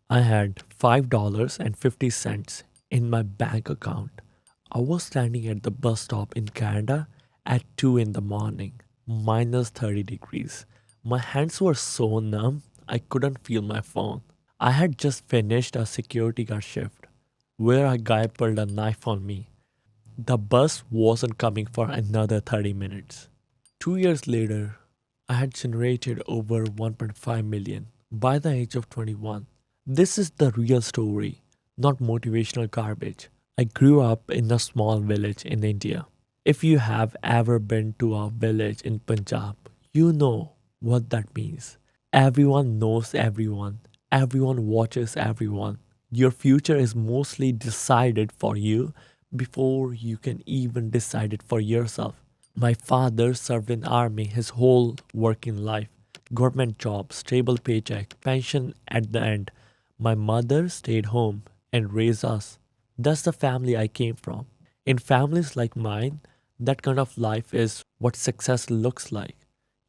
I had $5.50 in my bank account. I was standing at the bus stop in Canada at 2 in the morning, minus 30 degrees. My hands were so numb, I couldn't feel my phone. I had just finished a security guard shift where a guy pulled a knife on me. The bus wasn't coming for another 30 minutes. 2 years later, I had generated over 1.5 million by the age of 21. This is the real story, not motivational garbage. I grew up in a small village in India. If you have ever been to a village in Punjab, you know what that means. Everyone knows everyone, everyone watches everyone. Your future is mostly decided for you before you can even decide it for yourself. My father served in army his whole working life. Government job, stable paycheck, pension at the end. My mother stayed home and raised us. That's the family I came from. In families like mine, that kind of life is what success looks like.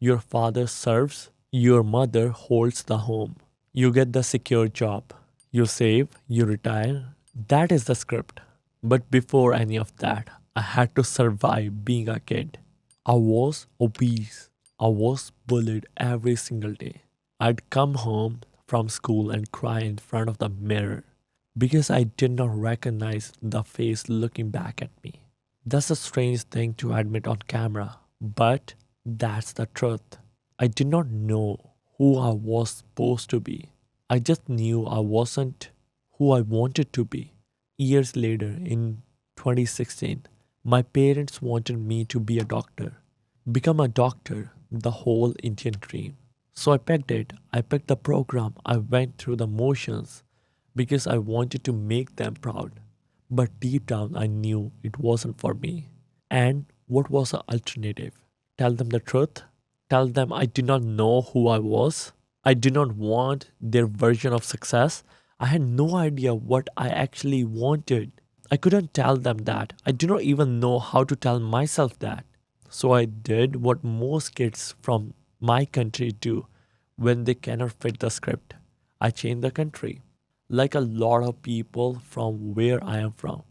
Your father serves, your mother holds the home. You get the secure job. You save, you retire. That is the script. But before any of that, I had to survive being a kid. I was obese. I was bullied every single day. I'd come home from school and cry in front of the mirror because I did not recognize the face looking back at me. That's a strange thing to admit on camera, but that's the truth. I did not know who I was supposed to be. I just knew I wasn't who I wanted to be. Years later, in 2016, my parents wanted me to be a doctor, become a doctor, the whole Indian dream. So I picked it. I picked the program. I went through the motions because I wanted to make them proud. But deep down, I knew it wasn't for me. And what was the alternative? Tell them the truth? Tell them I did not know who I was? I did not want their version of success? I had no idea what I actually wanted. I couldn't tell them that. I did not even know how to tell myself that. So I did what most kids from my country do when they cannot fit the script. I changed the country. Like a lot of people from where I am from,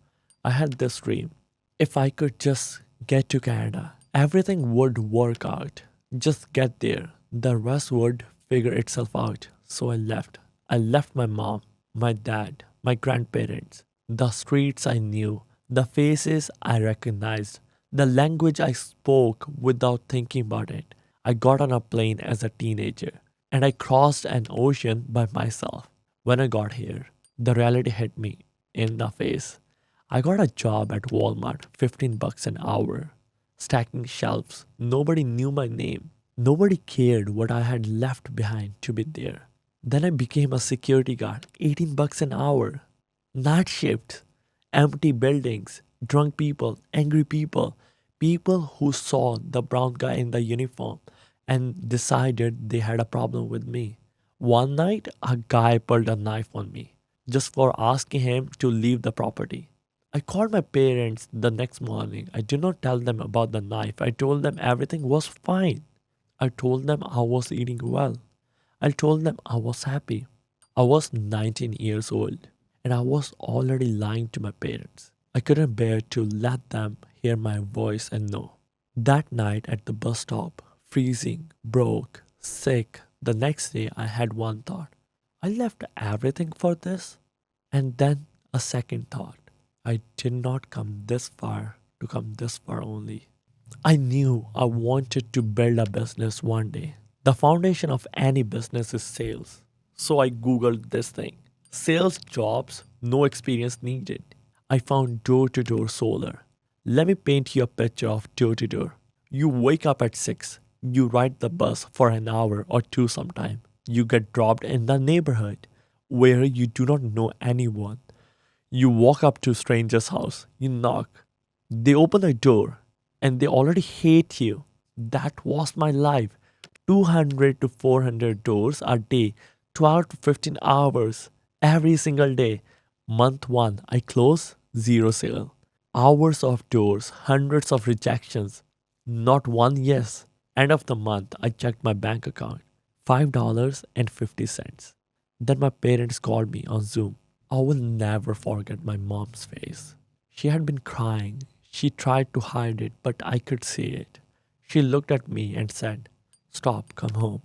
I had this dream. If I could just get to Canada, everything would work out. Just get there. The rest would figure itself out. So I left. I left my mom, my dad, my grandparents, the streets I knew, the faces I recognized, the language I spoke without thinking about it. I got on a plane as a teenager and I crossed an ocean by myself. When I got here, the reality hit me in the face. I got a job at Walmart, 15 bucks an hour, stacking shelves. Nobody knew my name. Nobody cared what I had left behind to be there. Then I became a security guard, 18 bucks an hour. Night shifts, empty buildings, drunk people, angry people, people who saw the brown guy in the uniform and decided they had a problem with me. One night, a guy pulled a knife on me just for asking him to leave the property. I called my parents the next morning. I did not tell them about the knife. I told them everything was fine. I told them I was eating well. I told them I was happy. I was 19 years old and I was already lying to my parents. I couldn't bear to let them hear my voice and know. That night at the bus stop, freezing, broke, sick, the next day I had one thought. I left everything for this? And then a second thought. I did not come this far to come this far only. I knew I wanted to build a business one day. The foundation of any business is sales. So I googled this thing. Sales jobs, no experience needed. I found door to door solar. Let me paint you a picture of door to door. You wake up at 6. You ride the bus for an hour or two sometime. You get dropped in the neighborhood where you do not know anyone. You walk up to a stranger's house. You knock. They open the door and they already hate you. That was my life. 200 to 400 doors a day, 12 to 15 hours every single day. Month 1, I close, zero sale. Hours of doors, hundreds of rejections, not one yes. End of the month, I checked my bank account, $5.50. Then my parents called me on Zoom. I will never forget my mom's face. She had been crying. She tried to hide it, but I could see it. She looked at me and said, "Stop, come home.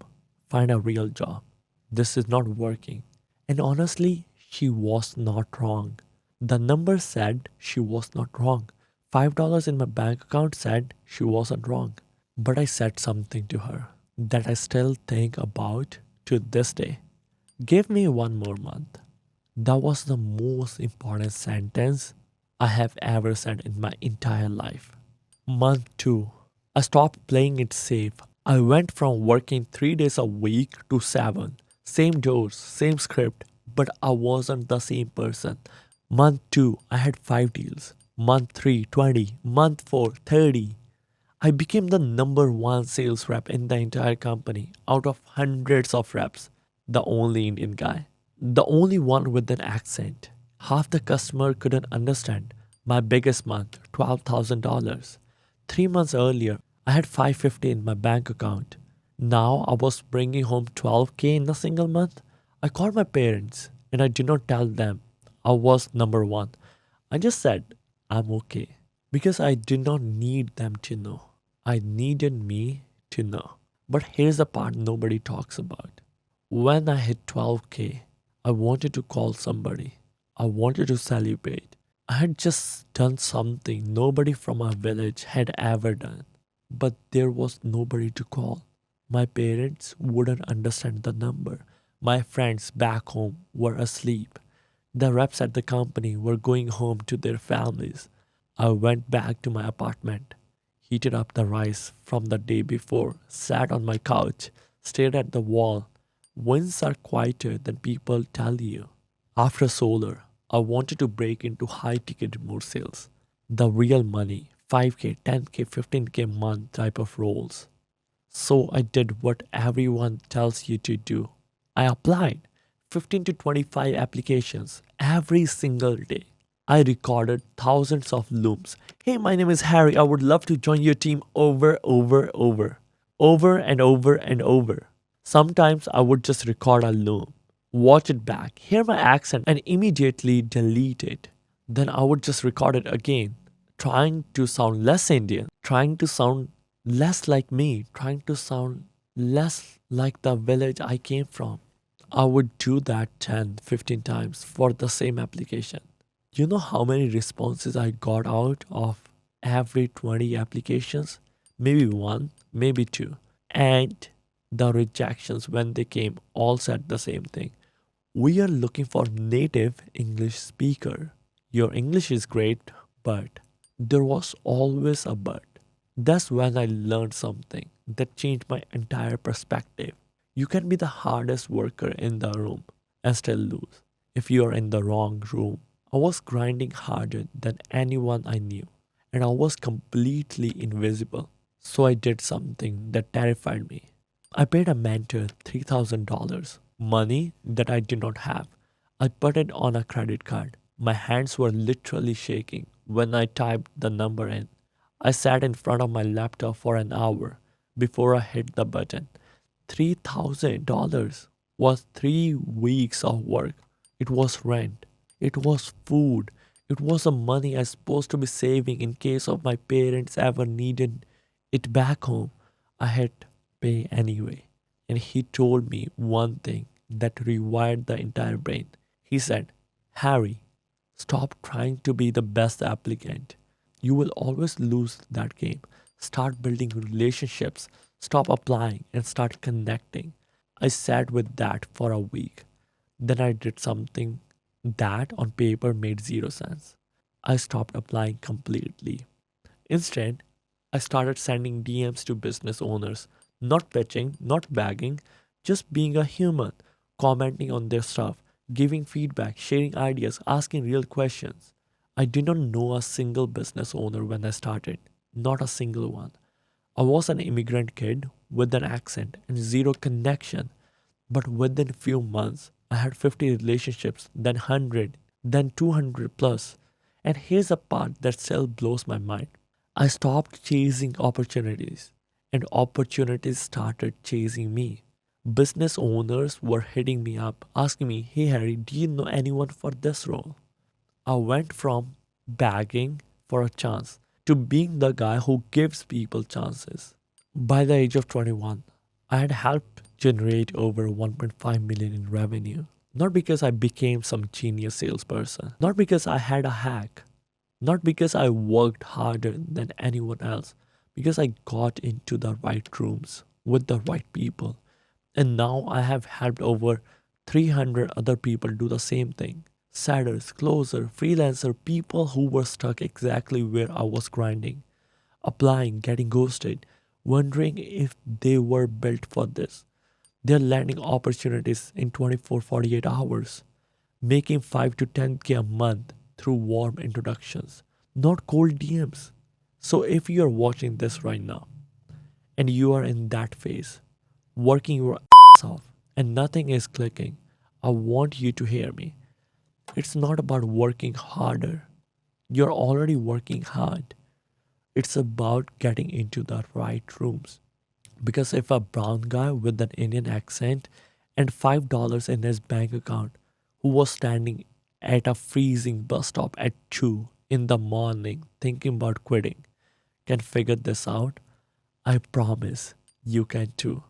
Find a real job. This is not working." And honestly, she was not wrong. The number said she was not wrong. $5 in my bank account said she wasn't wrong. But I said something to her that I still think about to this day. Give me one more month. That was the most important sentence I have ever said in my entire life. Month 2. I stopped playing it safe. I went from working 3 days a week to 7. Same doors, same script, but I wasn't the same person. Month 2, I had 5 deals. Month 3, 20. Month 4, 30. I became the number one sales rep in the entire company out of hundreds of reps. The only Indian guy. The only one with an accent. Half the customer couldn't understand. My biggest month, $12,000. 3 months earlier, I had 550 in my bank account. Now I was bringing home 12K in a single month. I called my parents and I did not tell them I was number one. I just said, I'm okay. Because I did not need them to know. I needed me to know. But here's the part nobody talks about. When I hit 12K, I wanted to call somebody. I wanted to celebrate. I had just done something nobody from our village had ever done. But there was nobody to call. My parents wouldn't understand the number. My friends back home were asleep. The reps at the company were going home to their families. I went back to my apartment, heated up the rice from the day before, sat on my couch, stared at the wall. Wins are quieter than people tell you. After solar, I wanted to break into high ticket remote sales. The real money, 5K, 10K, 15K month type of roles. So I did what everyone tells you to do. I applied 15 to 25 applications every single day. I recorded thousands of looms. Hey, my name is Harry. I would love to join your team over and over and over. Sometimes I would just record a loom, watch it back, hear my accent, and immediately delete it. Then I would just record it again, trying to sound less Indian, trying to sound less like me, trying to sound less like the village I came from. I would do that 10, 15 times for the same application. You know how many responses I got out of every 20 applications? Maybe one, maybe two. And the rejections, when they came, all said the same thing. We are looking for native English speaker. Your English is great, but there was always a but. That's when I learned something that changed my entire perspective. You can be the hardest worker in the room and still lose if you are in the wrong room. I was grinding harder than anyone I knew, and I was completely invisible. So I did something that terrified me. I paid a mentor $3,000, money that I did not have. I put it on a credit card. My hands were literally shaking when I typed the number in. I sat in front of my laptop for an hour before I hit the button. $3,000 was 3 weeks of work. It was rent. It was food. It was the money I was supposed to be saving in case of my parents ever needed it back home. I had to pay anyway. And he told me one thing that rewired the entire brain. He said, Harry, stop trying to be the best applicant. You will always lose that game. Start building relationships. Stop applying and start connecting. I sat with that for a week. Then I did something that on paper made zero sense. I stopped applying completely. Instead, I started sending DMs to business owners, not pitching, not begging, just being a human, commenting on their stuff, giving feedback, sharing ideas, asking real questions. I did not know a single business owner when I started, not a single one. I was an immigrant kid with an accent and zero connection, but within a few months, I had 50 relationships, then 100, then 200 plus. And here's a part that still blows my mind. I stopped chasing opportunities, and opportunities started chasing me. Business owners were hitting me up, asking me, "Hey Harry, do you know anyone for this role?" I went from begging for a chance to being the guy who gives people chances. By the age of 21, I had helped generate over 1.5 million in revenue. Not because I became some genius salesperson, not because I had a hack, not because I worked harder than anyone else, because I got into the right rooms with the right people. And now I have helped over 300 other people do the same thing. Setters, closer, freelancer, people who were stuck exactly where I was grinding, applying, getting ghosted, wondering if they were built for this. They're landing opportunities in 24-48 hours, making 5 to 10K a month through warm introductions, not cold DMs. So if you are watching this right now and you are in that phase, working your ass off and nothing is clicking, I want you to hear me. It's not about working harder. You're already working hard. It's about getting into the right rooms. Because if a brown guy with an Indian accent and $5 in his bank account who was standing at a freezing bus stop at 2 in the morning thinking about quitting can figure this out, I promise you can too.